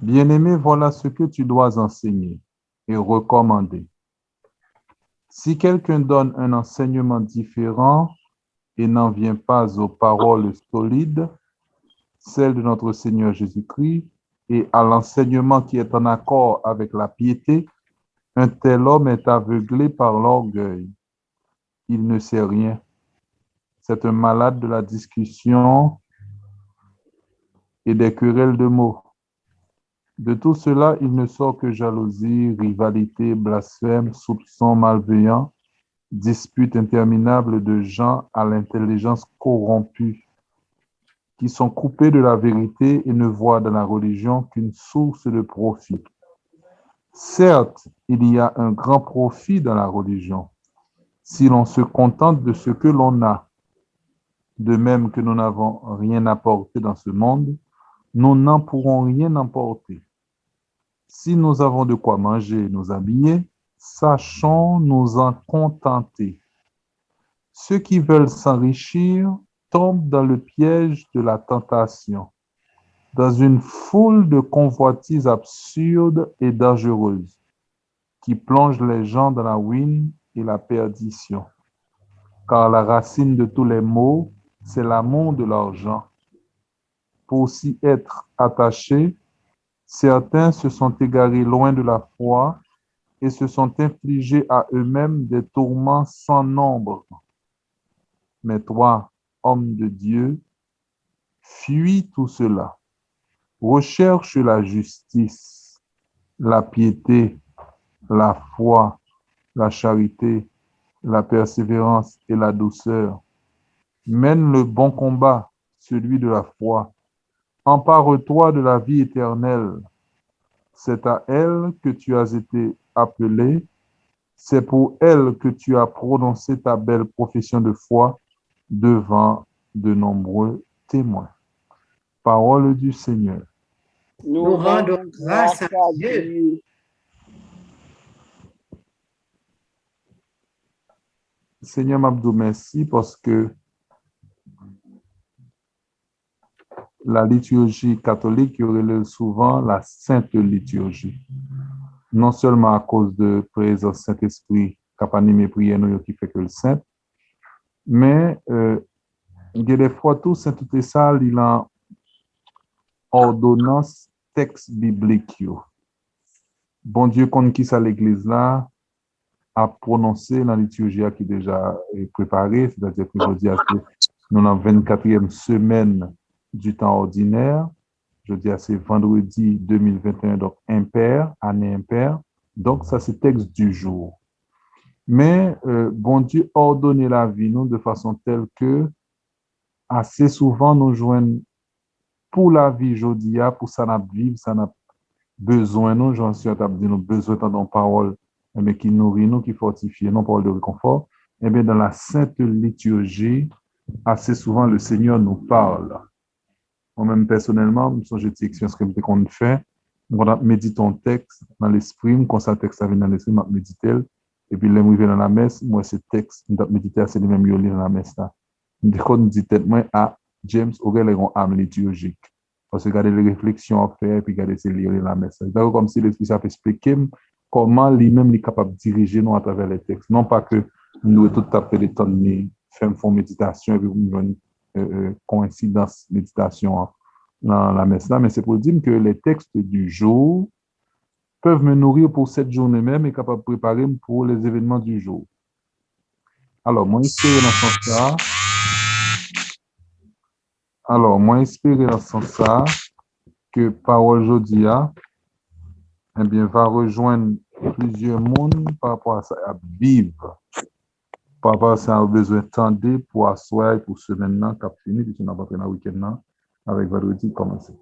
Bien-aimé, voilà ce que tu dois enseigner et recommander. Si quelqu'un donne un enseignement différent et n'en vient pas aux paroles solides, celles de notre Seigneur Jésus-Christ, et à l'enseignement qui est en accord avec la piété, un tel homme est aveuglé par l'orgueil. Il ne sait rien. C'est un malade de la discussion et des querelles de mots. De tout cela, il ne sort que jalousie, rivalité, blasphème, soupçons malveillants, disputes interminables de gens à l'intelligence corrompue, qui sont coupés de la vérité et ne voient dans la religion qu'une source de profit. Certes, il y a un grand profit dans la religion, si l'on se contente de ce que l'on a. De même que nous n'avons rien apporté dans ce monde, nous n'en pourrons rien emporter. Si nous avons de quoi manger et nous habiller, sachons nous en contenter. Ceux qui veulent s'enrichir tombent dans le piège de la tentation, dans une foule de convoitises absurdes et dangereuses, qui plongent les gens dans la ruine et la perdition. Car la racine de tous les maux, c'est l'amour de l'argent. Pour s'y être attachés, certains se sont égarés loin de la foi et se sont infligés à eux-mêmes des tourments sans nombre. Mais toi, homme de Dieu, fuis tout cela. Recherche la justice, la piété, la foi, la charité, la persévérance et la douceur. Mène le bon combat, celui de la foi. Empare-toi de la vie éternelle. C'est à elle que tu as été appelé. C'est pour elle que tu as prononcé ta belle profession de foi devant de nombreux témoins. Parole du Seigneur. Nous rendons grâce à Dieu. Dieu. Seigneur Mabdou, merci parce que la liturgie catholique relève souvent la sainte liturgie. Non seulement à cause de présence Saint-Esprit, qui a animé prière nous qui fait que le saint, mais il y a des fois tout Saint tout ça, il a ordonnance texte biblique. Bon Dieu, qu'on qui ça l'église là, a prononcé la liturgie qui est déjà préparée, c'est-à-dire que je dis nous dans la 24e semaine du temps ordinaire. Je dis c'est vendredi 2021, donc impair, année impair. Donc ça c'est texte du jour. Mais bon Dieu ordonne la vie nous de façon telle que assez souvent nous joignons pour la vie jodia, pour ça n'a vivre, ça n'a besoin nous, j'en suis à dire nous besoin de parole, mais qui nourrit nous, qui fortifie nous, parole de réconfort. Eh bien dans la sainte liturgie, assez souvent le Seigneur nous parle. Moi-même personnellement, j'ai dit expérience qu'on fait, on médite un texte dans l'esprit, quand ça texte vient dans l'esprit, je médite. Et puis, là, je vais dans la messe, moi, ce texte, je médite, c'est le même dans la messe. Je dis tellement à James, auquel ils ont âme liturgique. Parce que regarder les réflexions à faire, et puis regarder ces lire la messe. C'est comme si l'esprit s'est expliqué comment lui-même est capable de diriger nous à travers les textes. Non pas que nous, tout à fait, les temps de faire une méditation, et puis une coïncidence méditation dans la messe là, mais c'est pour dire que les textes du jour peuvent me nourrir pour cette journée même et capable de préparer pour les événements du jour. Alors, moi, espérer dans ce sens-là. Alors, moi, espérer dans ce sens-là que parole jodia, eh bien, va rejoindre plusieurs mondes par rapport à ça, à vivre. Par rapport à ça, on a besoin de temps pour asseoir pour semaine là, cap fini, puis on va dans le week-end là, avec vendredi commencer.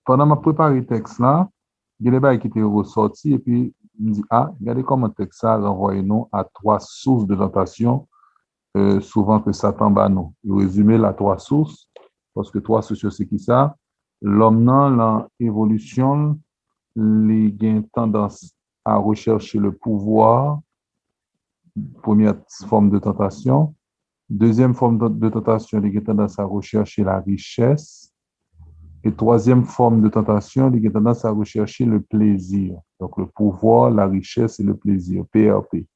Pendant ma préparé le texte là, il y a des bails qui étaient ressortis et puis il me dit, ah, regardez comment le texte ça renvoie nous à trois sources de tentation, souvent que Satan bat nous. Il résume la trois sources, parce que trois sources, c'est qui ça? L'homme dans l'évolution, il a une tendance à rechercher le pouvoir, première forme de tentation. Deuxième forme de tentation, il a tendance à rechercher la richesse. Et troisième forme de tentation, il a tendance à rechercher le plaisir. Donc, le pouvoir, la richesse et le plaisir. PRP.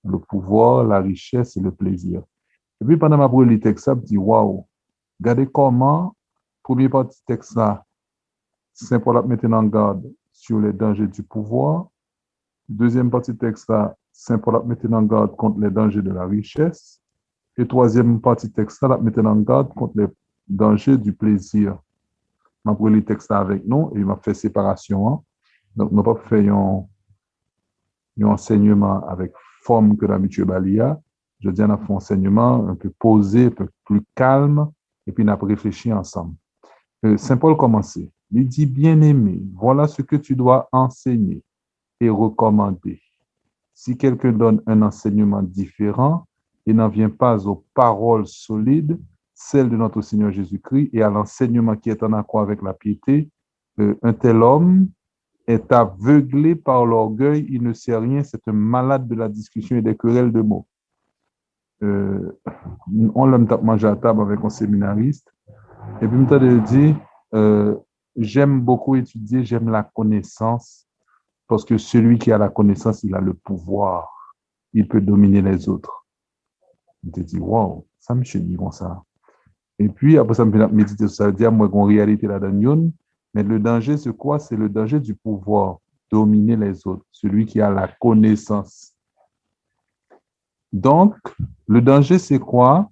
Le pouvoir, la richesse et le plaisir. Et puis, pendant ma brûle, le texte, ça me dit, waouh, regardez comment, premier partie du texte là, Saint Paul a mis en garde sur les dangers du pouvoir. Deuxième partie du texte là, Saint Paul a mis en garde contre les dangers de la richesse. Et troisième partie du texte là, a mis en garde contre les dangers du plaisir. Je vais le texte là avec nous et il m'a fait séparation. Hein. Donc, nous n'avons pas fait un enseignement avec forme que d'habitude Balia. Je dis, on a fait un enseignement un peu posé, un peu plus calme, et puis on a réfléchi ensemble. Saint Paul commençait. Il dit, bien-aimé, voilà ce que tu dois enseigner et recommander. Si quelqu'un donne un enseignement différent et n'en vient pas aux paroles solides, celles de notre Seigneur Jésus-Christ, et à l'enseignement qui est en accord avec la piété, un tel homme est aveuglé par l'orgueil, il ne sait rien, c'est un malade de la discussion et des querelles de mots. On l'a mangé à table avec un séminariste, et puis il me dit, j'aime beaucoup étudier, j'aime la connaissance, parce que celui qui a la connaissance, il a le pouvoir, il peut dominer les autres. Je te dis, wow, ça me dit comme ça. Et puis, après ça, me méditer sur ça, dire, moi, qu'on réalité là-dedans, mais le danger, c'est quoi? C'est le danger du pouvoir, dominer les autres, celui qui a la connaissance. Donc, le danger, c'est quoi?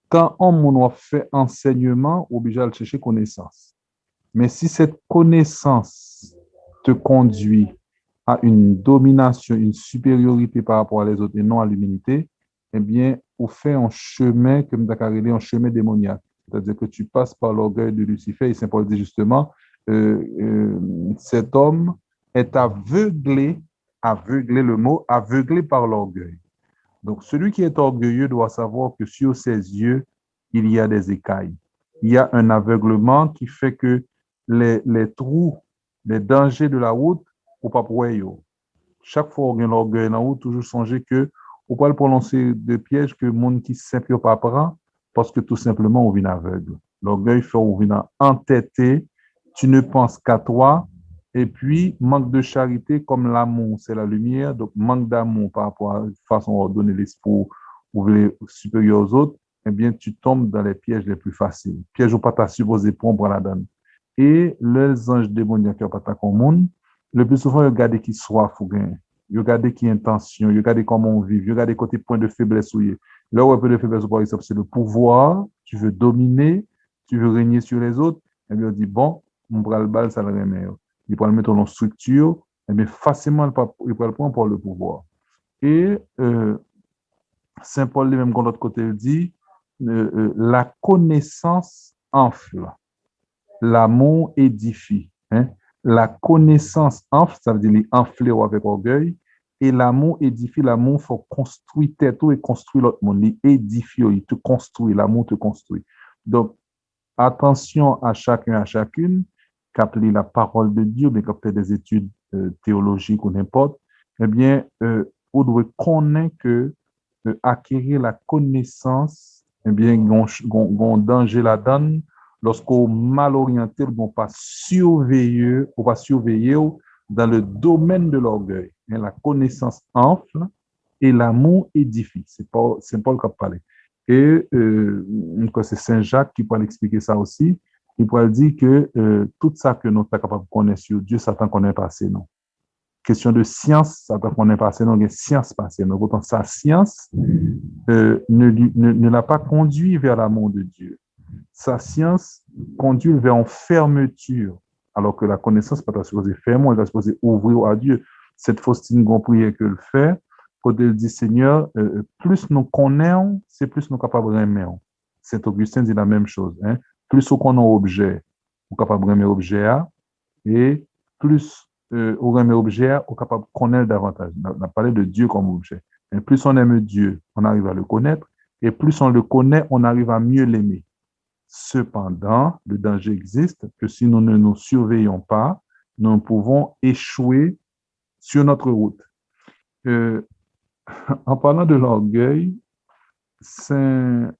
Quand on fait enseignement, obligé à chercher connaissance. Mais si cette connaissance te conduit à une domination, une supériorité par rapport à les autres et non à l'humilité, eh bien, on fait un chemin, comme Dakarélé, un chemin démoniaque. C'est-à-dire que tu passes par l'orgueil de Lucifer. Et Saint Paul dit justement, cet homme est aveuglé, le mot, aveuglé par l'orgueil. Donc, celui qui est orgueilleux doit savoir que sur ses yeux, il y a des écailles. Il y a un aveuglement qui fait que les trous, les dangers de la route, ou pas pour eux. Chaque fois qu'on a l'orgueil dans la route, toujours songer que on peut le prononcer de pièges que le monde qui simple pas prend parce que tout simplement on vient aveugle. L'orgueil fait on vient entêté, tu ne penses qu'à toi, et puis manque de charité comme l'amour, c'est la lumière, donc manque d'amour par rapport à la façon de donner l'espoir ou supérieur aux autres, eh bien tu tombes dans les pièges les plus faciles. Pièges où pas ta supposé prendre la donne. Et les anges démoniaques qui n'ont pas ta commune, le plus souvent, ils regardent qui soif ou gain. Ils regardent qui intention, ils regardent comment on vit, ils regardent côté point de faiblesse où il est. Là où un peu de faiblesse, par exemple, c'est le pouvoir, tu veux dominer, tu veux régner sur les autres, et bien on dit, bon, mon bras le bal, ça le remet. Il peut le mettre en structure, et bien facilement, il peut le prendre pour le pouvoir. Et Saint Paul, lui-même, de l'autre côté, il dit, la connaissance enfle, l'amour édifie. Hein? La connaissance enfle, ça veut dire enfler avec orgueil, et l'amour édifie, l'amour faut construire tête et construire l'autre monde. Il édifie, il te construit, l'amour te construit. Donc, attention à chacun, à chacune, qui applique la parole de Dieu, mais qui fait des études théologiques ou n'importe, eh bien, on doit connaître que acquérir la connaissance, eh bien, on danger la donne lorsqu'on mal orienté, on pas surveiller, dans le domaine de l'orgueil. La connaissance enfle et l'amour édifie. C'est Paul qui a parlé. Et c'est Saint Jacques qui peut expliquer ça aussi. Il pourrait dire que tout ça que nous sommes capables de connaître sur Dieu, Satan connaît pas assez, non. Question de science, Satan connaît pas assez, non, il y a science passée. Donc, pourtant, sa science ne l'a pas conduit vers l'amour de Dieu. Sa science conduit vers une fermeture, alors que la connaissance n'est pas supposée fermer, elle est supposée ouvrir à Dieu. Cette Faustine prière que le fait, quand elle dit Seigneur, plus nous connaissons, c'est plus nous sommes capables d'aimer. Saint Augustin dit la même chose. Hein? Plus on connaît objet, on est capable d'aimer objet, et plus on aime objet, on est capable de connaître davantage. On a parlé de Dieu comme objet. Et plus on aime Dieu, on arrive à le connaître, et plus on le connaît, on arrive à mieux l'aimer. Cependant, le danger existe que si nous ne nous surveillons pas, nous pouvons échouer sur notre route. En parlant de l'orgueil, Saint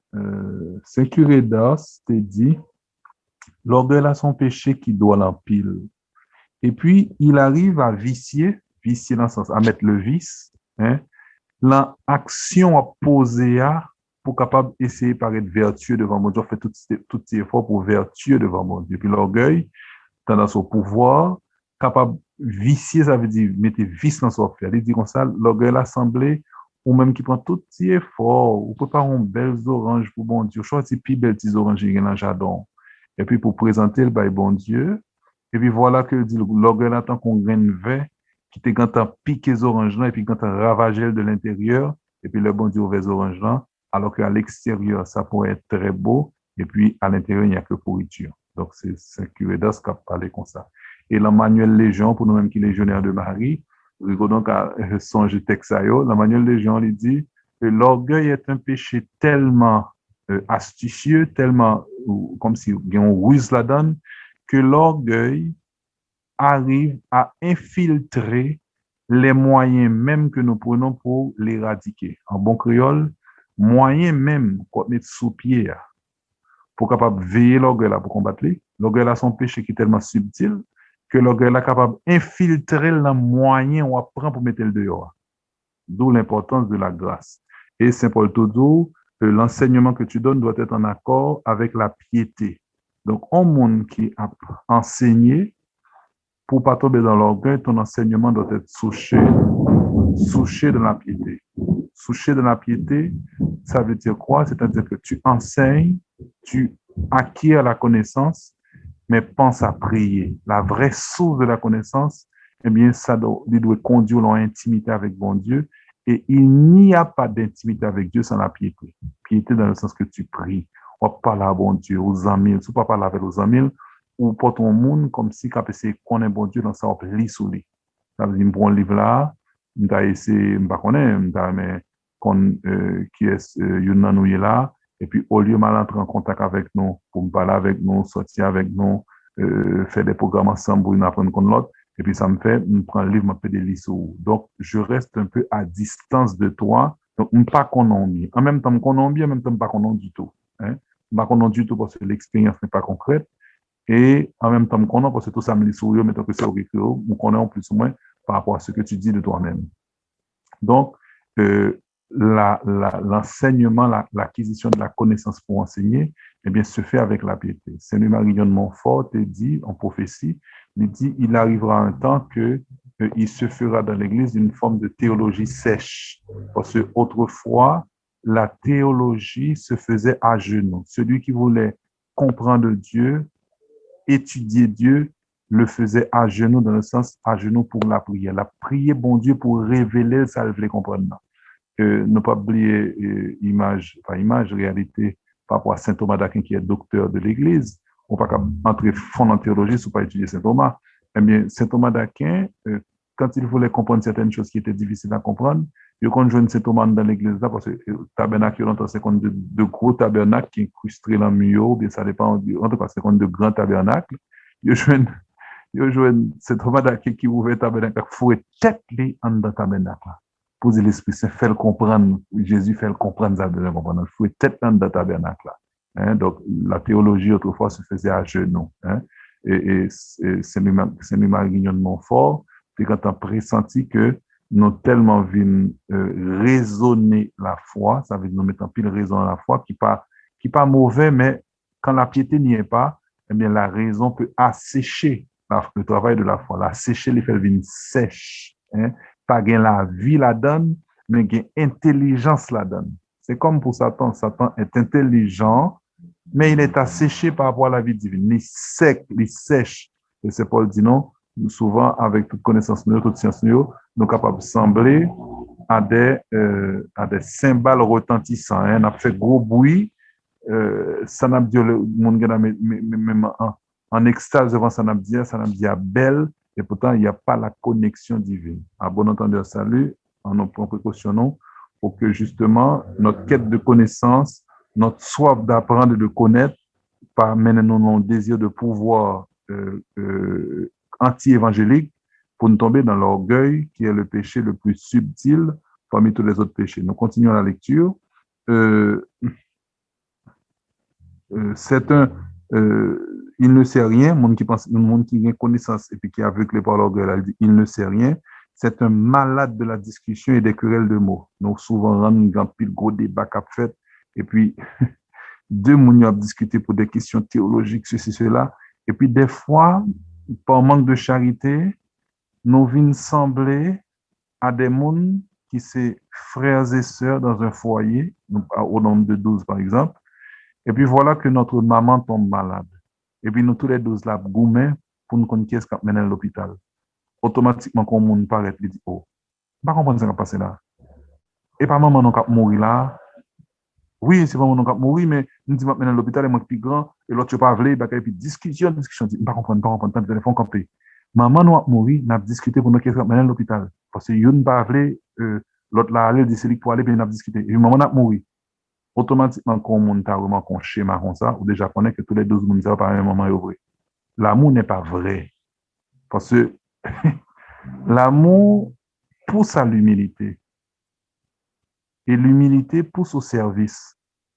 Curé d'Ars t'a dit, L'orgueil a son péché qui doit l'empile. Et puis, il arrive à vicier dans le sens, à mettre le vice, hein, l'action à poser pour capable essayer par être vertueux devant mon Dieu, fait tout ces efforts pour vertueux devant mon Dieu. Puis l'orgueil, dans son pouvoir, capable vicier, ça veut dire mettre vice dans son affaire. Il dit comme ça, l'orgueil l'assemblée, ou même qui prend tout petit effort, ou prépare un belles oranges pour bon Dieu, choisis puis belles petits oranges dans le jardin. Et puis pour présenter le bail bon Dieu, et puis voilà que dit l'orgueil attend qu'on graine vert, qui te quand t'as piqué les oranges là, et puis quand t'as ravagé de l'intérieur, et puis le bon Dieu ouvert les oranges là, alors qu'à l'extérieur, ça pourrait être très beau, et puis à l'intérieur, il n'y a que pourriture. Donc, c'est Saint Curédas qui a parlé comme ça. Et le manuel Légion, pour nous-mêmes qui légionnaires de Marie, regardons qu'à songe texayo, le manuel Légion, il dit que l'orgueil est un péché tellement astucieux, tellement comme si on ruse la donne, que l'orgueil arrive à infiltrer les moyens même que nous prenons pour l'éradiquer. En bon créole, moyens même qu'on met sous pied pour capable veiller l'orgueil là pour combattre lui. L'orgueil là son péché qui est tellement subtil que l'orgueil là capable d'infiltrer le moyen ou apprend pour mettre le dehors. D'où l'importance de la grâce. Et Saint Paul Todo, l'enseignement que tu donnes doit être en accord avec la piété. Donc, un monde qui a enseigné, pour ne pas tomber dans l'orgueil, ton enseignement doit être souché de la piété. Souché de la piété, ça veut dire quoi? C'est-à-dire que tu enseignes, tu acquiers la connaissance, mais pense à prier. La vraie source de la connaissance, eh bien, ça doit conduire dans l'intimité avec bon Dieu. Et il n'y a pas d'intimité avec Dieu sans la piété. Piété dans le sens que tu pries. On parle à bon Dieu, aux amis. Tu ne peux pas parler avec aux amis ou pour ton monde comme si quand tu connais bon Dieu dans ça, on peut lire sous lui. Ça veut dire, bon livre là, je vais essayer, je ne sais pas, mais qui est nous là, et puis au lieu de m'entrer en contact avec nous, pour me parler avec nous, sortir avec nous, faire des programmes ensemble pour nous apprendre contre l'autre, et puis ça me fait, je prends le livre, je fais des listes. Donc, je reste un peu à distance de toi, donc je ne pas qu'on bien. En même temps, je connais bien, en même temps, je ne pas qu'on du tout. Hein? Je ne pas qu'on du tout parce que l'expérience n'est pas concrète. Et en même temps, je connais parce que tout ça me dit sur eux, mais tant que c'est au je connais en plus ou moins par rapport à ce que tu dis de toi-même. Donc, l'enseignement, l'acquisition de la connaissance pour enseigner, eh bien, se fait avec la piété. Saint Marie de Montfort dit, en prophétie, il dit, il arrivera un temps que il se fera dans l'Église une forme de théologie sèche. Parce que autrefois, la théologie se faisait à genoux. Celui qui voulait comprendre Dieu, étudier Dieu, le faisait à genoux, dans le sens à genoux pour la prière. La prière, bon Dieu, pour révéler ça, il comprendre. Ne pas oublier réalité, par rapport à Saint Thomas d'Aquin, qui est docteur de l'Église. On ne peut pas entrer fond en théologie si on ne pas étudier Saint Thomas. Eh bien, Saint Thomas d'Aquin, quand il voulait comprendre certaines choses qui étaient difficiles à comprendre, il conjoint Saint Thomas dans l'Église là, parce que le tabernacle, c'est comme de gros tabernacles qui incrustent dans le mur, bien ça dépend, en tout cas, c'est comme de grands tabernacles. Il joue Saint Thomas d'Aquin qui ouvre le tabernacle, il faut tête les en dans le tabernacle. Poser l'Esprit Saint, fait le comprendre, Jésus fait le comprendre, ça besoin comprendre. Il faut tête dans le tabernacle là. Hein? Donc, la théologie, autrefois, se faisait à genoux. Hein? Et Saint-Marie de Montfort, puis quand on a pressenti que nous tellement vu raisonner la foi, ça veut dire nous mettre en pile raison à la foi, qui pas mauvais, mais quand la piété n'y est pas, eh bien, la raison peut assécher le travail de la foi. L'assécher, les fait venir sèche. Hein? Pas gain la vie la donne, mais gain intelligence la donne. C'est comme pour Satan. Satan est intelligent, mais il est asséché par rapport à la vie divine. Il est sec, il est sèche. Et c'est Paul dit non, souvent, avec toute connaissance, toute science, nous sommes capables de sembler à des cymbales retentissants. Hein. On a fait gros bruit, ça n'a dit le monde même en extase devant ça n'a dit à belle, et pourtant il n'y a pas la connexion divine. À bon entendeur, salut, en nous précautionnons pour que justement notre quête de connaissance, notre soif d'apprendre et de connaître, par mener nos désirs de pouvoir anti-évangélique, pour nous tomber dans l'orgueil qui est le péché le plus subtil parmi tous les autres péchés. Nous continuons la lecture. C'est il ne sait rien, monde qui pense, monde qui a connaissance et puis qui est aveuglé par l'orgueil, il dit, il ne sait rien. C'est un malade de la discussion et des querelles de mots. Donc, souvent, on a un grand pile gros débat qu'a fait, et puis, deux mounions ont discuté pour des questions théologiques, ceci, cela. Et puis, des fois, par manque de charité, nous venons sembler à des mondes qui sont frères et sœurs dans un foyer, au nombre de 12 par exemple. Et puis voilà que notre maman tombe malade. Et puis nous tous les 12 là, gourmet pour nous connaître qui est-ce qui mène à l'hôpital. Automatiquement, quand on paraît, il dit, oh, je ne comprends pas ce qui va passer là. Et pas maman, qui mourir là. Oui, c'est pas mon qui mourir, mais nous disons maintenant à l'hôpital, il est plus grand, et l'autre, tu pas voulu, et puis discussion, je ne comprends pas, tant de téléphone campé. Maman, nous a mouru, nous avons discuté pour nous qui est maintenant à l'hôpital. Parce que nous ne pas voulu, l'autre là, aller, dit, c'est lui pour aller, puis nous avons discuté. Et maman a mouru. Automatiquement, quand on a vraiment un schéma comme ça, ou déjà connaît que tous les 12 monde savent par un moment est vrai. L'amour n'est pas vrai. Parce que l'amour pousse à l'humilité. Et l'humilité pousse au service.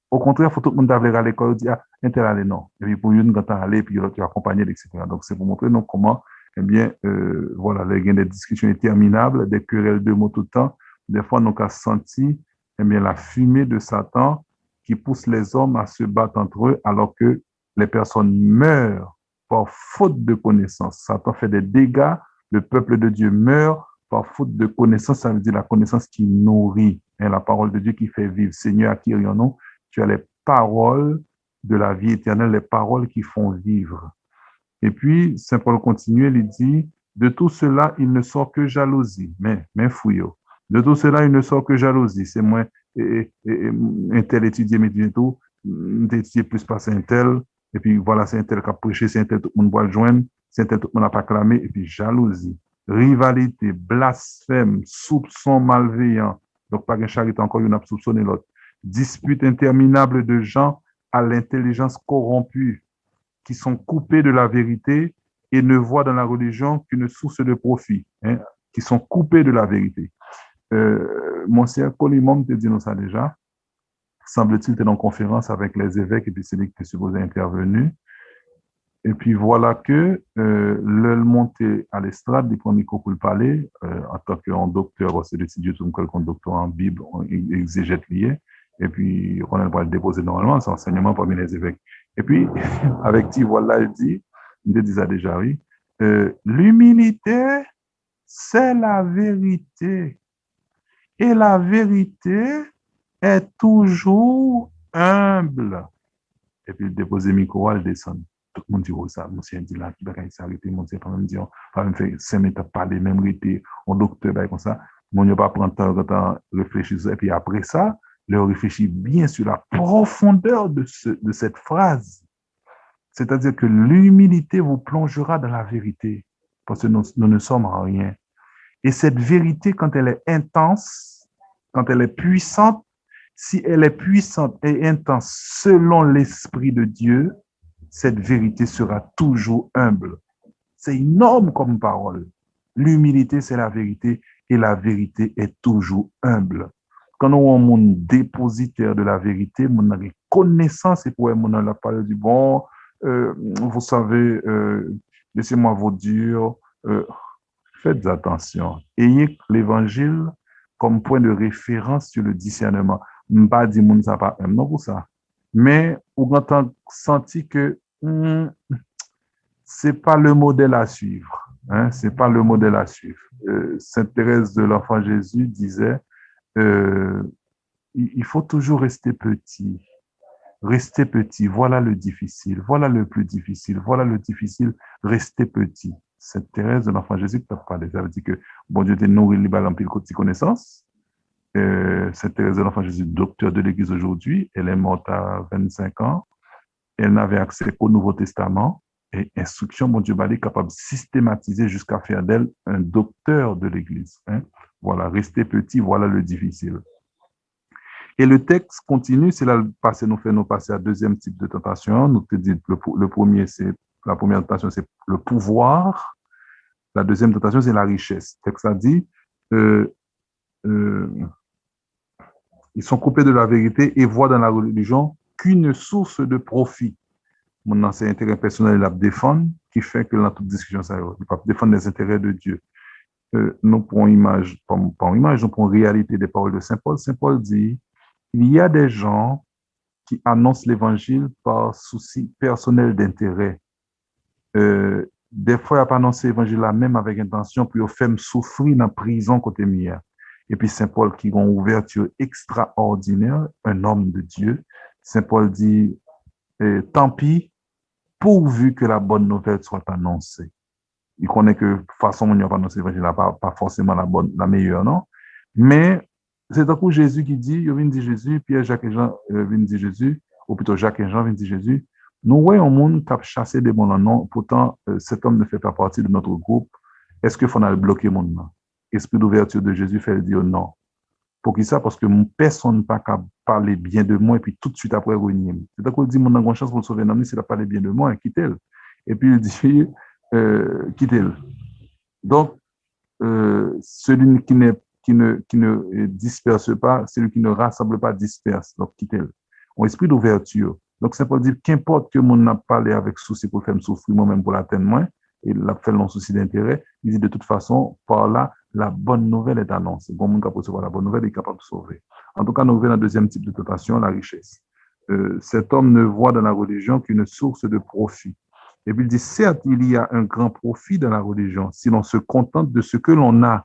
Au contraire, il faut tout le monde aller à l'école et dire, ah, un aller, non. Et puis pour une, quand tu aller, puis l'autre, tu accompagner, etc. Donc, c'est pour montrer donc, comment, eh bien, voilà, il y a des discussions interminables, des querelles de mots tout le temps. Des fois, on a senti, eh bien, la fumée de Satan qui pousse les hommes à se battre entre eux, alors que les personnes meurent par faute de connaissance. Satan fait des dégâts, le peuple de Dieu meurt par faute de connaissance, ça veut dire la connaissance qui nourrit, hein, la parole de Dieu qui fait vivre. Seigneur, acquérions-nous. Tu as les paroles de la vie éternelle, les paroles qui font vivre. Et puis, Saint Paul continue, il dit, de tout cela, il ne sort que jalousie. Mais fouillot. De tout cela, il ne sort que jalousie. C'est moins, un tel étudié, mais tout, étudié plus pas c'est un tel, et puis voilà, c'est un tel qui a prêché, c'est un tel tout le monde va le joindre, c'est un tel tout le monde n'a pas clamé, et puis jalousie, rivalité, blasphème, soupçon malveillant. Donc, pas de charité encore, il y en a soupçonné l'autre. Dispute interminable de gens à l'intelligence corrompue, qui sont coupés de la vérité et ne voient dans la religion qu'une source de profit, hein, qui sont coupés de la vérité. Monsieur Colimon te dit nous ça déjà. Semble-t-il que tu es en conférence avec les évêques et puis c'est lui qui est supposé intervenir. Et puis voilà que le monté à l'estrade, du premier coup pour le parler, en tant qu'un docteur, c'est l'étudiant comme docteur en Bible, en exégète lié. Et puis, on va le déposer normalement, c'est enseignement parmi les évêques. Et puis, avec qui, voilà, il dit ça déjà, oui, l'humilité, c'est la vérité. Et la vérité est toujours humble. Et puis, il dépose le micro, elle descend. Tout le monde dit, oh, ça, monsieur dit là, qui va s'arrêter, monsieur, pas même dire, pas même faire 5 minutes, parler, même rester, on docteur, comme ça. Mon ne pas prendre temps, réfléchir, et puis après ça, leur réfléchir bien sur la profondeur de cette phrase. C'est-à-dire que l'humilité vous plongera dans la vérité, parce que nous ne sommes rien. Et cette vérité, quand elle est intense, quand elle est puissante, si elle est puissante et intense selon l'Esprit de Dieu, cette vérité sera toujours humble. C'est énorme comme parole. L'humilité, c'est la vérité et la vérité est toujours humble. Quand on est mon dépositaire de la vérité, mon connaissance et pour mon la parole du bon, vous savez, laissez-moi vous dire, faites attention. Ayez l'évangile comme point de référence sur le discernement. Pas dire moun ça pas non pour ça. Mais on entend senti que c'est pas le modèle à suivre. Hein, c'est pas le modèle à suivre. Sainte Thérèse de l'Enfant Jésus disait, il faut toujours rester petit. Rester petit, voilà le difficile, voilà le plus difficile, voilà le difficile, rester petit. Sainte Thérèse de l'Enfant Jésus, tu as parlé, ça veut dire que bon Dieu t'a nourri libre en pile de connaissances. Sainte Thérèse de l'Enfant Jésus, docteur de l'Église aujourd'hui, elle est morte à 25 ans. Elle n'avait accès qu'au Nouveau Testament et instruction, mon Dieu, est capable de systématiser jusqu'à faire d'elle un docteur de l'Église. Hein? Voilà, rester petit, voilà le difficile. Et le texte continue, c'est là nous fait nous passer à deuxième type de tentation. Nous te dit le premier, c'est la première tentation, c'est le pouvoir. La deuxième tentation, c'est la richesse. Le texte a dit, ils sont coupés de la vérité et voient dans la religion qu'une source de profit. mon ancien intérêt personnel, il a défendre, qui fait que dans toute discussion, ça, il va défendre les intérêts de Dieu. Nous prenons image, pas image, nous prenons réalité des paroles de Saint Paul. Saint Paul dit, il y a des gens qui annoncent l'évangile par souci personnel d'intérêt. Des fois, il n'y a pas annoncé l'évangile là même avec intention, puis il fait me souffrir dans la prison côté mien. Et puis Saint Paul qui a une ouverture extraordinaire, un homme de Dieu. Saint Paul dit, tant pis, pourvu que la bonne nouvelle soit annoncée. Il connaît que de toute façon, on n'a pas annoncé l'évangile là, pas forcément la meilleure, non? Mais c'est un coup Jésus qui dit, il vient dire Jésus, Pierre, Jacques et Jean viennent dire Jésus, ou plutôt Jacques et Jean viennent dire Jésus. Nous voyons un monde qui a chassé des bons non, pourtant cet homme ne fait pas partie de notre groupe. Est-ce qu'il faut le bloquer mon nom? Esprit d'ouverture de Jésus fait dire non. Pour qui ça? Parce que personne n'a pas qu'à parler bien de moi et puis tout de suite après renier. C'est-à-dire qu'on dit, mon a une chance pour le sauver un homme, s'il a parlé bien de moi, quittez-le. Et puis il dit, quittez-le. Donc, celui qui ne disperse pas, celui qui ne rassemble pas disperse. Donc, quittez-le. Un esprit d'ouverture. Donc, c'est pour dire qu'importe que mon n'a parlé avec souci pour faire me souffrir moi-même pour l'atteindre moi, et l'a fait non souci d'intérêt, il dit de toute façon, par là, la bonne nouvelle est annoncée. Bon, mon capable de recevoir la bonne nouvelle est capable de sauver. En tout cas, nous venons dans le deuxième type de tentation, la richesse. Cet homme ne voit dans la religion qu'une source de profit. Et puis il dit, certes, il y a un grand profit dans la religion si l'on se contente de ce que l'on a.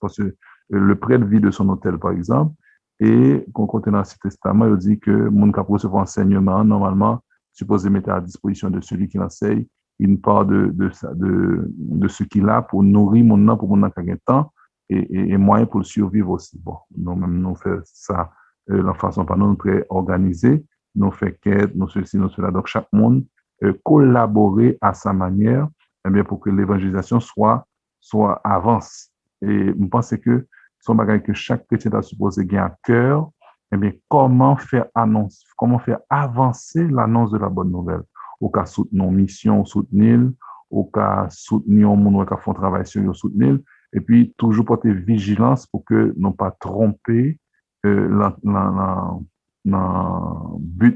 Parce que le prêtre vit de son hôtel, par exemple, et qu'on compte dans ce testament, il dit que mon cap recevoir enseignement, normalement, supposé mettre à disposition de celui qui l'enseigne une part de ce qu'il a pour nourrir mon nom, pour mon nom qui a temps, et moyen pour le survivre aussi. Bon, nous-mêmes, nous faisons ça de la façon pas nous très organisée, nous faisons quête, nous ceci, nous cela. Donc, chaque monde collaborer à sa manière, eh bien, pour que l'évangélisation soit avance. Et je pense que son bagage que chaque chrétien a supposé gagner à cœur, eh bien, comment faire avancer l'annonce de la bonne nouvelle. Au cas soutenir mission, soutenir, au cas soutenir mon qui font travail sur le soutenir, et puis toujours porter vigilance pour que non pas tromper but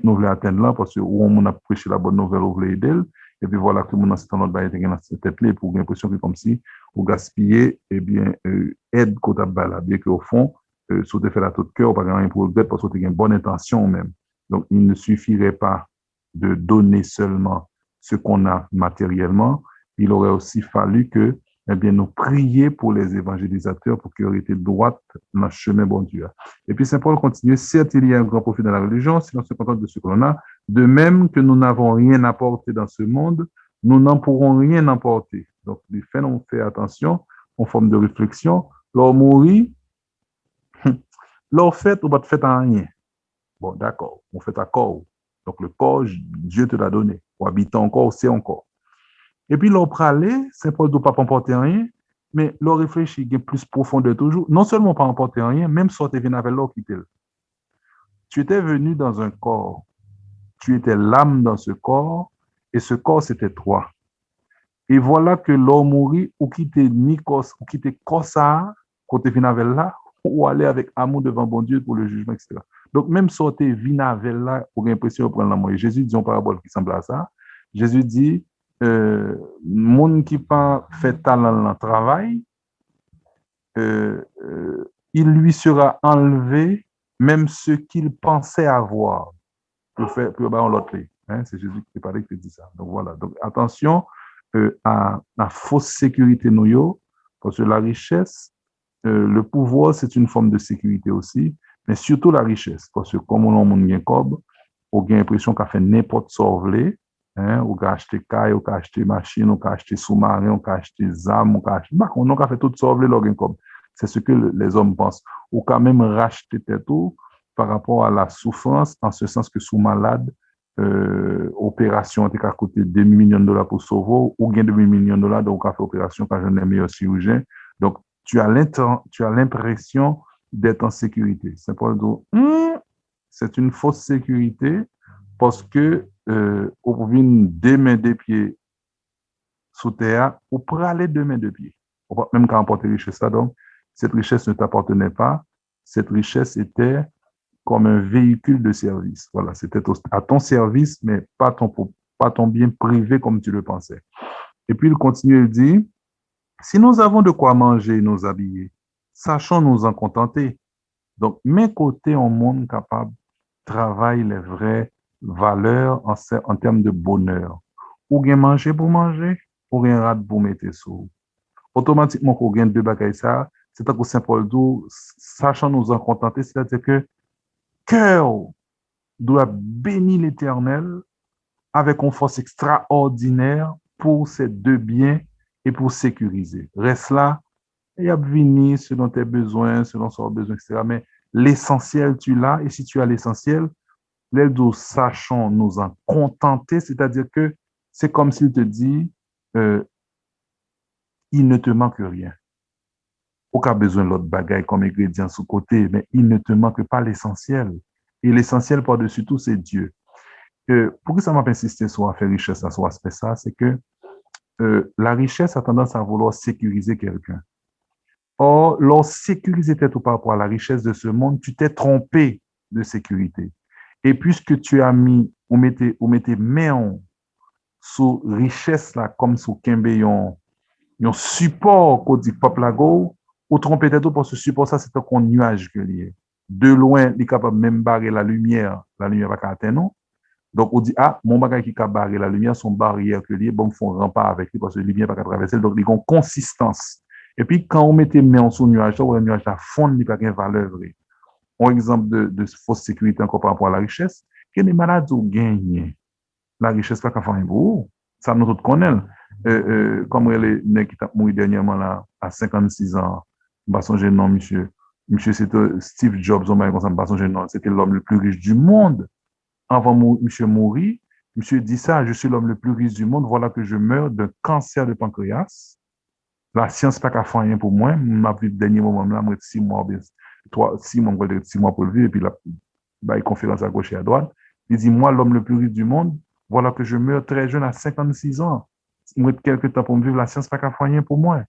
nous voulons atteindre là, parce que où on a prêché la bonne nouvelle, on voulait aider, et puis voilà que mon assistant notre bail était dans cette tête-là, pour l'impression que comme si, on gaspillait, eh bien, aide qu'on a là, bien qu'au fond, si on fait la toute cœur, pas rien pour le parce qu'on a une bonne intention même. Donc, il ne suffirait pas de donner seulement ce qu'on a matériellement, il aurait aussi fallu que, eh bien, nous prier pour les évangélisateurs pour qu'ils aient été droits dans le chemin bon Dieu. Et puis Saint Paul continue, certes, il y a un grand profit dans la religion, si l'on se contente de ce que l'on a, de même que nous n'avons rien apporté dans ce monde, nous n'en pourrons rien apporter. Donc, les faits, on fait attention, en forme de réflexion, leur mourir, leur fait, on va te faire en rien. Bon, d'accord, on fait un corps. Donc, le corps, Dieu te l'a donné. Pour habiter encore, c'est encore. Et puis, leur praler, Saint Paul ne doit pas emporter rien, mais leur réfléchir plus profondeur toujours. Non seulement pas emporter rien, même si tu es venu avec l'or qui t'est. Tu étais venu dans un corps. Tu étais l'âme dans ce corps, et ce corps, c'était toi. Et voilà que l'homme mourit, ou qui t'est ni corps, ou qui t'est corps ça, quand tu es venu avec là, ou aller avec amour devant bon Dieu pour le jugement, etc. Donc, même si tu es venu avec là, pour l'impression de prendre la mort. Jésus dit une parabole qui semble à ça. Jésus dit, monde qui pas fait talent dans le travail, il lui sera enlevé même ce qu'il pensait avoir pour faire l'autre. Hein, c'est Jésus qui parlait qui dit ça. Donc voilà. Donc attention à la fausse sécurité nous, parce que la richesse, le pouvoir, c'est une forme de sécurité aussi, mais surtout la richesse, parce que comme on a un cob, on a l'impression qu'on fait n'importe quoi. Hein, on peut acheter caille, on peut acheter machine, on peut acheter sous-marin, on peut acheter armes, on peut acheter... on a fait tout sauver comme. C'est ce que les hommes pensent. Ou quand même racheter tout par rapport à la souffrance, en ce sens que sous malade, opération qui a coûté 2 millions de dollars pour sauver, ou bien 2 millions de dollars, donc on a fait opération quand j'en ai meilleur chirurgien. Donc, tu as l'impression d'être en sécurité. C'est pas c'est une fausse sécurité parce que on vient deux mains, deux pieds sous terre, ou pour aller deux mains, deux pieds. Même quand on porte richesse, ça, donc, cette richesse ne t'appartenait pas. Cette richesse était comme un véhicule de service. Voilà, c'était à ton service, mais pas pas ton bien privé comme tu le pensais. Et puis il continue, il dit, si nous avons de quoi manger et nous habiller, sachons nous en contenter. Donc, mes côtés en monde capable travaille les vraies valeurs en termes de bonheur. Ou bien manger pour manger, ou bien rate pour mettre sous. Automatiquement, qu'on gagne deux bagailles ça, c'est un coup Saint Paul dit, sachant nous en contenter, c'est-à-dire que cœur doit bénir l'Éternel avec une force extraordinaire pour ces deux biens et pour sécuriser. Reste là, il y a venir selon tes besoins, selon son besoin, etc. Mais l'essentiel, tu l'as, et si tu as l'essentiel, les deux sachons nous en contenter, c'est-à-dire que c'est comme s'il te dit, il ne te manque rien. Aucun besoin de l'autre bagaille comme ingrédient sous côté, mais il ne te manque pas l'essentiel. Et l'essentiel par-dessus tout, c'est Dieu. Pourquoi ça m'a insisté sur faire richesse, sur aspect ça, c'est que la richesse a tendance à vouloir sécuriser quelqu'un. Or, lorsque sécuriser tête par rapport à la richesse de ce monde, tu t'es trompé de sécurité. Et puisque tu as mis, on mettait main sous richesse là, comme sous Kimbeyon, un support qu'on dit peuple la go, ou trompé tête pour ce support, ça, c'est un nuage que lié. De loin, il est capable même barrer la lumière va pas atteindre, non? Donc, on dit, ah, mon bagage qui a barré la lumière, son barrière que lié, bon, font rempart avec lui parce que la lumière pas traverser, donc ils ont consistance. Et puis, quand on mettait main sur le nuage, le nuage a fond, il n'y a pas de valeur vraie. Un exemple de fausse sécurité encore par rapport à la richesse, que les malades ont gagné. La richesse, pas qu'à faire un beau. Ça, nous autres connaissons. Comme les nègres qui ont mouru dernièrement là, à 56 ans, pas son nom, monsieur. Monsieur, c'était Steve Jobs, on m'a dit, pas son nom, c'était l'homme le plus riche du monde. Avant monsieur mourir, monsieur dit ça, je suis l'homme le plus riche du monde, voilà que je meurs d'un cancer de pancréas. La science pas qu'à faire rien pour moi. M'a vu le dernier moment là, moi 6 mois, 6 mois, 6 mois pour le vivre, et puis là, bah, il conférence à gauche et à droite. Il dit, moi, l'homme le plus riche du monde, voilà que je meurs très jeune à 56 ans. Moi, quelques temps pour me vivre, la science pas qu'à faire rien pour moi.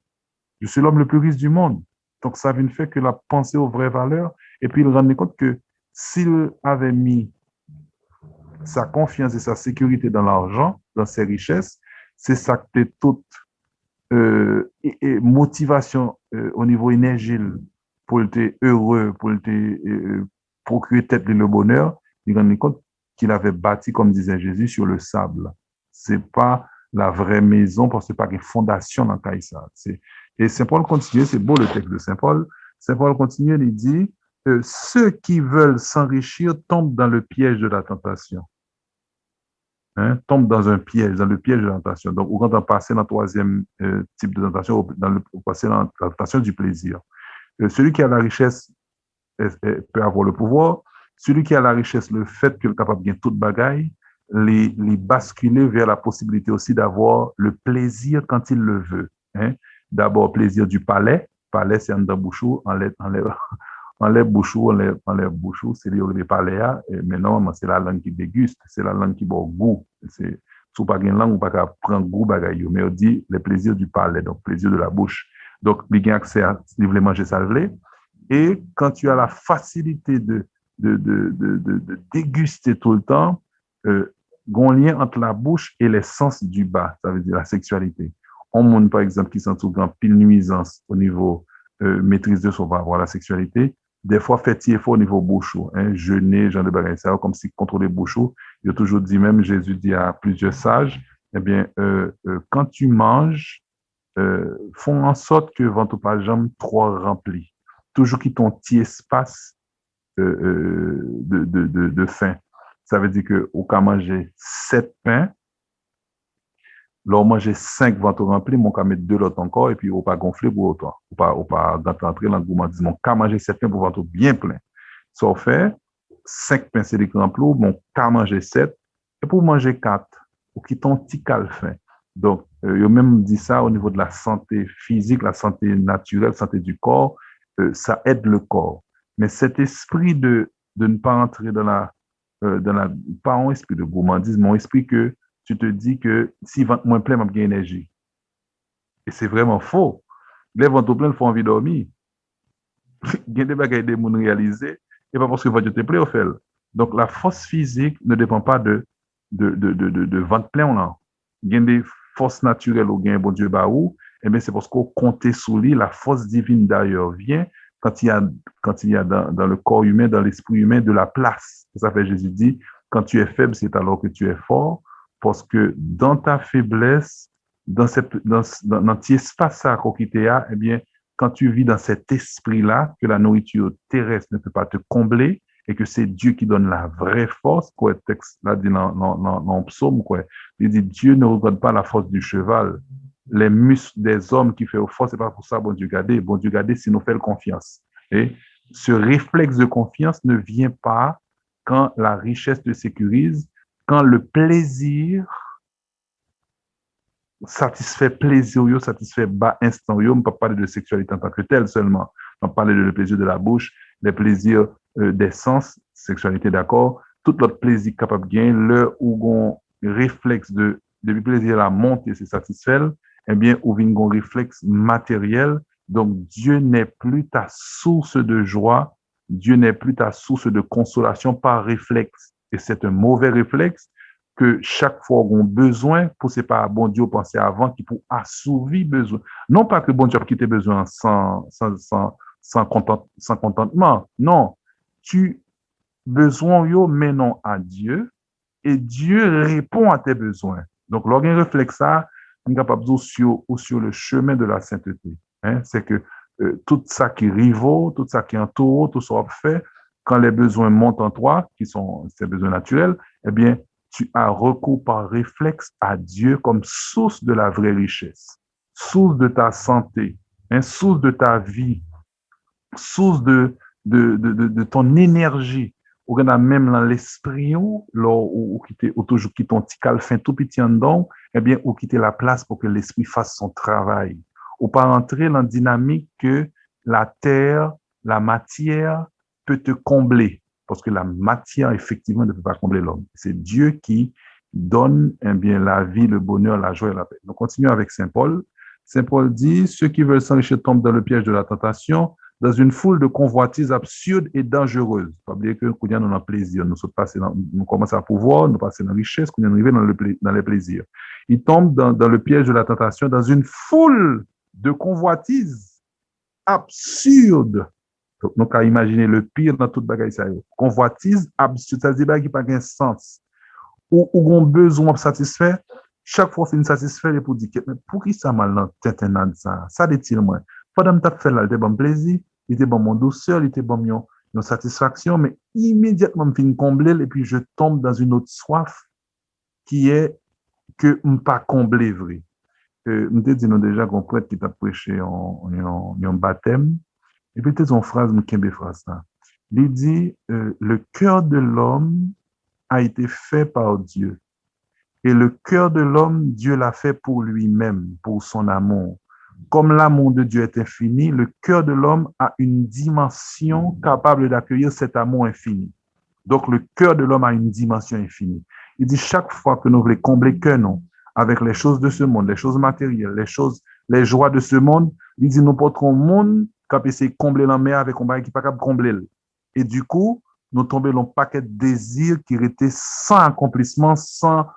Je suis l'homme le plus riche du monde. Donc, ça vient fait que la pensée aux vraies valeurs, et puis il rendait compte que s'il avait mis sa confiance et sa sécurité dans l'argent, dans ses richesses, c'est ça que t'es toute et motivation au niveau énergie pour être heureux, pour être procurer tête le bonheur, il rend compte qu'il avait bâti, comme disait Jésus, sur le sable. C'est pas la vraie maison parce que c'est pas une fondation dans Kaïsa. Et Saint Paul continue, c'est beau le texte de Saint Paul. Saint Paul continue, il dit ceux qui veulent s'enrichir tombent dans le piège de la tentation. Tombe dans un piège, dans le piège de la tentation. Donc, quand on passe dans le troisième type de tentation, on passe dans la tentation du plaisir. Celui qui a la richesse peut avoir le pouvoir. Celui qui a la richesse, le fait qu'il est capable de gagner toute bagaille, les basculer vers la possibilité aussi d'avoir le plaisir quand il le veut. D'abord, plaisir du palais. Palais, c'est un bouchou, enlève bouchou, c'est les paléas, mais normalement, c'est la langue qui déguste, c'est la langue qui boit goût. C'est, sous pas une langue, ou pas prendre goût bagaille, mais on dit le plaisir du palais, donc plaisir de la bouche. Donc, il y a accès à, si vous voulez manger ça, et quand tu as la facilité de déguster tout le temps, un lien entre la bouche et les sens du bas, ça veut dire la sexualité. On montre, par exemple, qui sont souvent pile nuisance au niveau maîtrise de son rapport à la sexualité, des fois fait effort au niveau bouchou, jeûner, genre de bagaille, ça, comme si contrôler bouchou. Il a toujours dit, même Jésus dit à plusieurs sages, eh bien, quand tu manges, font en sorte que ventre pas jambe trop rempli. Toujours qu'il ton petit espace de faim. Ça veut dire que au cas manger 7 pains, là, manger 5 ventres remplis, mon cas mettre 2 l'autre encore, et puis on pas gonfler pour autant. On pas rentrer dans le gourmandisme. Mon cas manger 7 pains pour ventre bien plein. Ça fait 5 pains c'est des grands plots, mon cas manger 7, et pour manger 4, ou qui ton petit calfin. Donc, il a même dit ça au niveau de la santé physique, la santé naturelle, santé du corps, ça aide le corps. Mais cet esprit de ne pas entrer dans pas un esprit de gourmandisme, mais un esprit que tu te dis que si ventre moins plein, j'ai énergie. Et c'est vraiment faux. Les ventres pleins font envie de dormir. Il y a des bagages des monde réalisés, et pas parce que ventre te plaît au fait. Donc la force physique ne dépend pas de de ventre plein là. Il y a des forces naturelles ou bien bon Dieu baou, eh bien c'est parce qu'on compte sous lui, la force divine d'ailleurs vient quand il y a dans le corps humain, dans l'esprit humain de la place. Ça fait Jésus dit, quand tu es faible, c'est alors que tu es fort, parce que dans ta faiblesse, dans cet espace à Kokiteya, eh bien, quand tu vis dans cet esprit-là, que la nourriture terrestre ne peut pas te combler, et que c'est Dieu qui donne la vraie force, quoi, le texte là dit dans le psaume, quoi. Il dit, Dieu ne regarde pas la force du cheval. Les muscles des hommes qui font force, c'est pas pour ça, bon Dieu garder, si nous faisons confiance. Et ce réflexe de confiance ne vient pas quand la richesse te sécurise, quand le plaisir satisfait plaisir, satisfait bas instant. On ne peut pas parler de sexualité en tant que telle seulement. On peut parler de le plaisir de la bouche, les plaisirs des sens, sexualité d'accord, tout l'autre plaisir capable de gagner, l'heure où on réflexe de plaisir à monter, c'est satisfait, eh bien, où vient un réflexe matériel. Donc, Dieu n'est plus ta source de joie, Dieu n'est plus ta source de consolation par réflexe. Et c'est un mauvais réflexe que chaque fois qu'on a besoin, pour c'est pas bon Dieu penser avant, qui pour assouvir besoin. Non pas que bon Dieu quitte besoin sans contentement. Non. Tu besoin yo menons à Dieu et Dieu répond à tes besoins. Donc, lorsqu'on réflexe ça, on est capable de sur le chemin de la sainteté. Hein? C'est que tout ça qui rivaux, tout ça qui entoure, tout ça fait, quand les besoins montent en toi, qui sont ces besoins naturels, eh bien, tu as recours par réflexe à Dieu comme source de la vraie richesse, source de ta santé, hein, source de ta vie, source de ton énergie. Ou même dans l'esprit, ou toujours qui ton petit calfin tout petit en dedans, eh bien, ou quitter la place pour que l'esprit fasse son travail. Ou pas entrer dans la dynamique que la terre, la matière peut te combler. Parce que la matière, effectivement, ne peut pas combler l'homme. C'est Dieu qui donne eh bien, la vie, le bonheur, la joie et la paix. Donc, continuons avec Saint Paul. Saint Paul dit, ceux qui veulent s'enrichir tombent dans le piège de la tentation, dans une foule de convoitises absurdes et dangereuses. Pas oublier que nous avons plaisir, nous commençons à pouvoir, nous passons dans la richesse, nous arrivons dans les plaisirs. Ils tombent dans le piège de la tentation, dans une foule de convoitises absurdes. Donc, nous avons imaginé le pire dans toute bagaille. Convoitise absurde, ça veut dire qu'il n'y a pas de sens. Ou on a besoin de satisfaire, chaque fois qu'on satisfait, pour dire, mais pour qui ça mal dans ça? Ça dit-il moi. Pendant que tu as fait là, il était bon plaisir, il était bon mon douceur, il était bon mon satisfaction, mais immédiatement, je finis combler et puis je tombe dans une autre soif qui est que je ne pas combler vrai. Je te dis déjà qu'on prêtre qui t'a prêché en baptême, et peut-être une phrase, une phrase là. Il dit, le cœur de l'homme a été fait par Dieu. Et le cœur de l'homme, Dieu l'a fait pour lui-même, pour son amour. Comme l'amour de Dieu est infini, le cœur de l'homme a une dimension capable d'accueillir cet amour infini. Donc, le cœur de l'homme a une dimension infinie. Il dit, chaque fois que nous voulons combler que nous, avec les choses de ce monde, les choses matérielles, les joies de ce monde, il dit, nous porterons le monde qui a essayé de combler la mer avec un bail qui n'est pas capable de combler. Et du coup, nous tombons dans un paquet de désirs qui étaient sans accomplissement, sans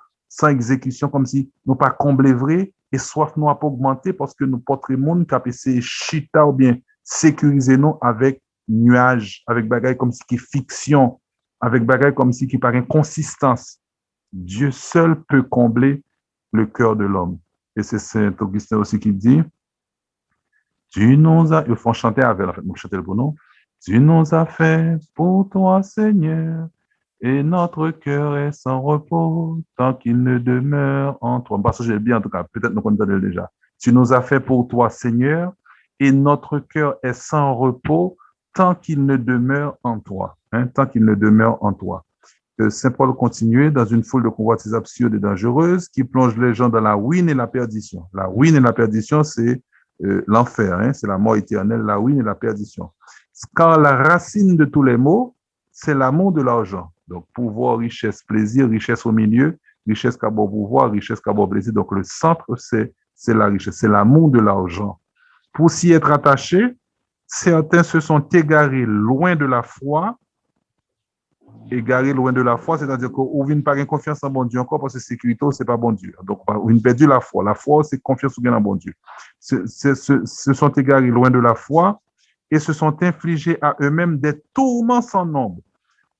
exécution, comme si nous pas comblé vrai, et soif nous a pas augmenté parce que nous portons le monde qui a essayé chita ou bien sécuriser nous avec nuages, avec bagaille comme si qui fiction, avec bagaille comme si qui paraît consistance. Dieu seul peut combler le cœur de l'homme. Et c'est Saint Augustin aussi qui dit, tu nous as, il faut chanter avec, en fait, nous chanter pour nous, tu nous as fait pour toi, Seigneur, et notre cœur est sans repos tant qu'il ne demeure en toi. Parce que j'ai bien, en tout cas, peut-être nous connaissons déjà. Tu nous as fait pour toi, Seigneur, et notre cœur est sans repos tant qu'il ne demeure en toi. Hein, tant qu'il ne demeure en toi. Saint Paul continuait dans une foule de convoitises absurdes et dangereuses qui plongent les gens dans la ruine et la perdition. La ruine et la perdition, c'est l'enfer, hein, c'est la mort éternelle, la ruine et la perdition. Car la racine de tous les maux, c'est l'amour de l'argent. Donc, pouvoir, richesse, plaisir, richesse au milieu, richesse qu'à bon pouvoir, richesse qu'à bon plaisir. Donc, le centre, c'est la richesse, c'est l'amour de l'argent. Pour s'y être attaché, certains se sont égarés loin de la foi égaré loin de la foi, c'est-à-dire qu'on vient pas avoir confiance en bon Dieu encore parce que sécurité, c'est pas bon Dieu. Donc, on vient perdu la foi. La foi, c'est confiance ou bien en bon Dieu. Se sont égarés loin de la foi et se sont infligés à eux-mêmes des tourments sans nombre.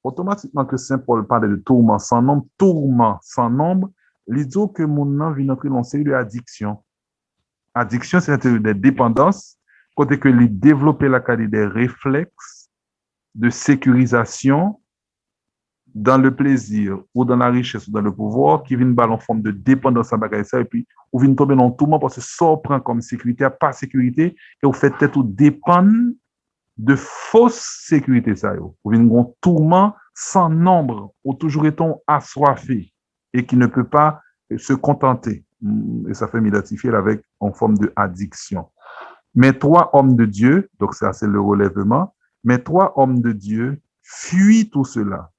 Automatiquement que Saint Paul parle de tourments sans nombre, il dit que mon nom vient entrer dans une série d'addiction. Addiction, c'est-à-dire des dépendances, côté que il développer la qualité des réflexes de sécurisation dans le plaisir ou dans la richesse ou dans le pouvoir qui viennent en forme de dépendance à bagaille ça et puis ou viennent tomber dans tout le monde parce que ça prend comme sécurité, pas sécurité et au fait peut-être ou dépendre de fausses sécurité ça ou viennent un tourment sans nombre ou toujours étant assoiffé et qui ne peut pas se contenter et ça fait m'identifier avec en forme de addiction. Mais 3 hommes de Dieu, donc ça c'est le relèvement, mais 3 hommes de Dieu fuient tout cela.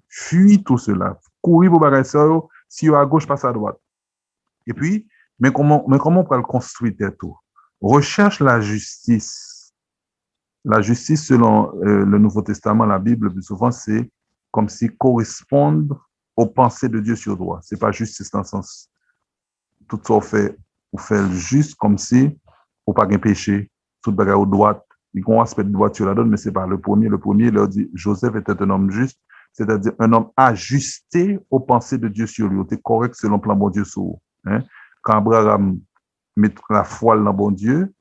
Fuis tout cela. Courir pour bagaille ça, si à gauche, passe à droite. Et puis, mais comment on peut le construire tout? Recherche la justice. La justice, selon le Nouveau Testament, la Bible, plus souvent, c'est comme si correspondent aux pensées de Dieu sur droit. C'est pas justice dans le sens. Tout ça, on fait le juste comme si on pas de péché, tout bagaille au droit. Il y a un aspect de droiture là-dedans, mais c'est pas le premier. Le premier, il leur dit, Joseph était un homme juste, c'est-à-dire un homme ajusté aux pensées de Dieu sur lui, était correct selon le plan bon Dieu sur lui. Quand Abraham met la foi dans bon Dieu,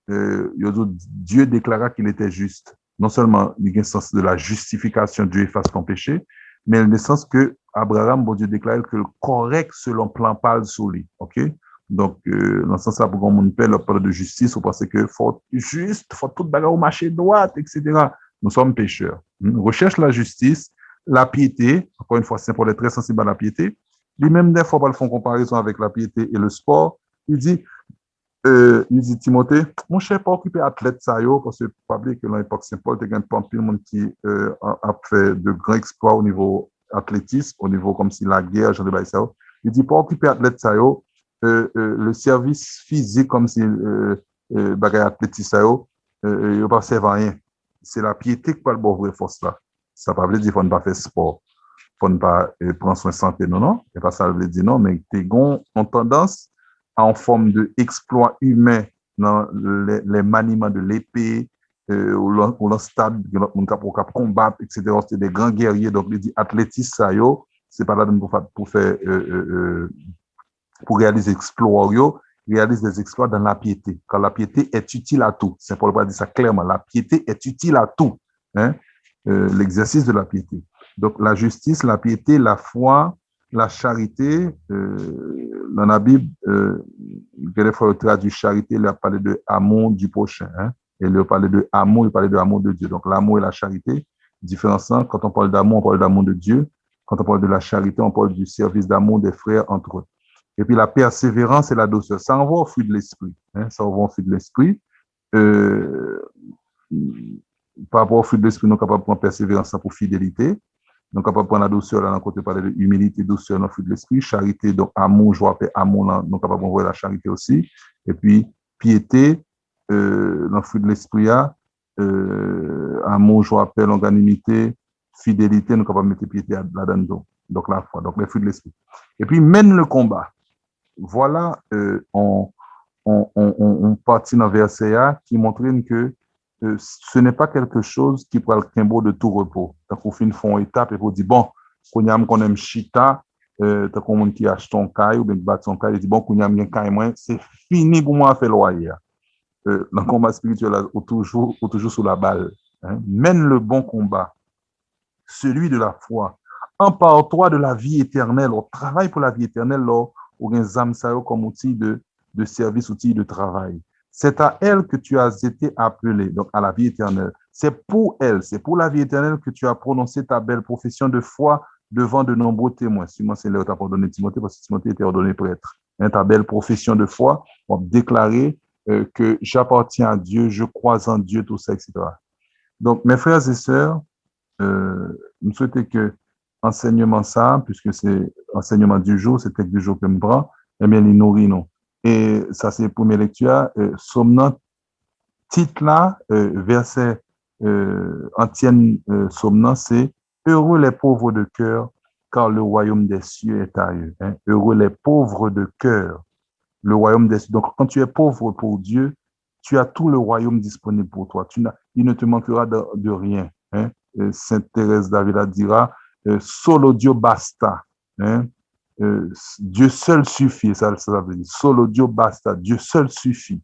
Dieu déclara qu'il était juste. Non seulement il y a un sens de la justification, Dieu efface ton péché, mais le sens que Abraham, bon Dieu déclare que le correct selon le plan parle sur lui. OK? Donc, dans ce sens-là, pour qu'on monde paie le parle de justice, on pense que faut juste, faut tout bagarre au marché droit, etc. Nous sommes pécheurs. Recherche la justice, la piété. Encore une fois, Saint Paul est très sensible à la piété. Lui-même, des fois, il fait une comparaison avec la piété et le sport. Il dit, Timothée, mon cher, pas occupé athlète, ça y est, parce que pas oublier que dans l'époque Saint Paul, il y a un peu de monde qui a fait de grands exploits au niveau athlétisme, au niveau comme si la guerre, genre de ça. Il dit, pas occupé athlète, ça y est, le service physique comme si bagaille athlétisme ça il pas sert à rien. C'est la piété qui peut le bon force là. Ça pas veut dire faut ne pas faire sport, faut ne pas prendre soin de santé non, et pas ça veut dire non, mais t'es gon en tendance en forme de exploit humain dans les maniements de l'épée ou le stade on capable combattre etc. C'est des grands guerriers donc il dit athlétisme ça yo, c'est pas là pour faire pour réaliser des exploits, réalise des exploits dans la piété. Car la piété est utile à tout. Saint Paul va dire ça clairement. La piété est utile à tout. L'exercice de la piété. Donc, la justice, la piété, la foi, la charité. Dans la Bible, des fois, le traduit charité, il a parlé de amour du prochain. Et il a parlé de amour, il parlait de amour de Dieu. Donc, l'amour et la charité, différenciant. Quand on parle d'amour, on parle d'amour de Dieu. Quand on parle de la charité, on parle du service d'amour des frères entre eux. Et puis la persévérance et la douceur. Ça envoie au fruit de l'esprit. Ça envoie au fruit de l'esprit. Par rapport au fruit de l'esprit, nous sommes capables de prendre persévérance pour fidélité. Nous sommes capables de prendre la douceur, là, on parler de humilité, douceur, dans le fruit de l'esprit. Charité, donc amour, joie, paix, amour, là, nous sommes capables d'envoyer la charité aussi. Et puis, piété, dans le fruit de l'esprit, amour, joie, paix, longanimité, fidélité, nous sommes capables de mettre piété là-dedans. Donc la foi, donc les fruits de l'esprit. Et puis, mène le combat. Voilà, on partit dans verset A qui montre que ce n'est pas quelque chose qui prend le quimbo de tout repos. Donc, au fin, font étape et pour dire, bon, qu'on aime chita, t'as comme qui achète ton caille ou bien bat son caille, et dit, bon, qu'on aime bien caille, moi, c'est fini pour moi à faire loyer. Dans le combat spirituel, ou toujours sous la balle. Mène le bon combat, celui de la foi. Empare-toi de la vie éternelle, on travaille pour la vie éternelle, ou un âme comme outil de service, outil de travail. C'est à elle que tu as été appelé, donc à la vie éternelle. C'est pour elle, c'est pour la vie éternelle que tu as prononcé ta belle profession de foi devant de nombreux témoins. Simon, c'est là où tu as ordonné Timothée, parce que Timothée était ordonné prêtre. Ta belle profession de foi, on déclarer que j'appartiens à Dieu, je crois en Dieu, tout ça, etc. Donc, mes frères et sœurs, je souhaitais que enseignement ça, puisque c'est enseignement du jour, c'est texte du jour que je prends, eh bien, il nourrit nous. Et ça, c'est la première lecture. Somnant, titre là, verset ancienne somnant, c'est Heureux les pauvres de cœur, car le royaume des cieux est à eux. Hein. Heureux les pauvres de cœur, le royaume des cieux. Donc, quand tu es pauvre pour Dieu, tu as tout le royaume disponible pour toi. Il ne te manquera de rien. Hein. Sainte Thérèse d'Avila dira, solo Dio basta. Hein. Dieu seul suffit, ça veut dire. Solo Dio basta, Dieu seul suffit.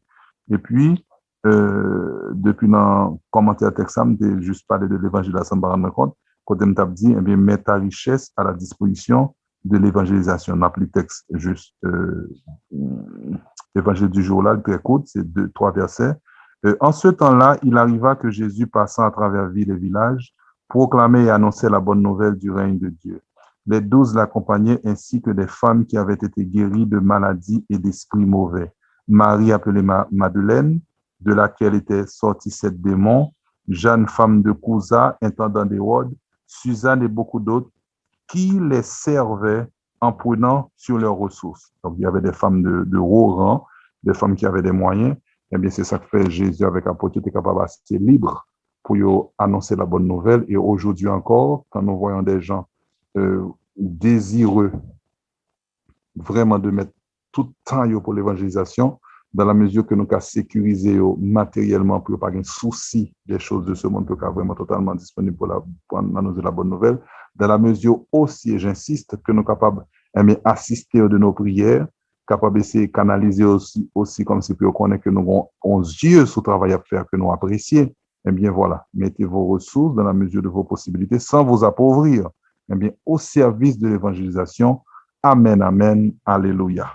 Et puis, depuis dans le commentaire texam, j'ai juste parlé de l'évangile à Sambaran compte, quand on t'a dit, eh bien, mets ta richesse à la disposition de l'évangélisation. On a pris le texte juste, l'évangile du jour là, très court, c'est 3 versets. En ce temps-là, il arriva que Jésus, passant à travers villes et villages, proclamait et annonçait la bonne nouvelle du règne de Dieu. Les 12 l'accompagnaient ainsi que des femmes qui avaient été guéries de maladies et d'esprits mauvais. Marie, appelée Madeleine, de laquelle étaient sortis 7 démons, Jeanne, femme de Cousa, intendant d'Hérode, Suzanne et beaucoup d'autres, qui les servaient en prenant sur leurs ressources. Donc, il y avait des femmes de haut rang, des femmes qui avaient des moyens. Eh bien, c'est ça que fait Jésus avec apôtre, était capable de rester libre pour annoncer la bonne nouvelle. Et aujourd'hui encore, quand nous voyons des gens désireux vraiment de mettre tout le temps pour l'évangélisation, dans la mesure que nous avons sécurisé matériellement pour pas un souci des choses de ce monde, pour vraiment totalement disponible pour annoncer la bonne nouvelle, dans la mesure aussi, et j'insiste, que nous sommes capables d'assister de nos prières, capables d'essayer de canaliser aussi comme si on connaît que nous avons yeux sur le travail à faire que nous apprécions. Eh bien voilà, mettez vos ressources dans la mesure de vos possibilités sans vous appauvrir. Eh bien, au service de l'évangélisation. Amen, amen, alléluia.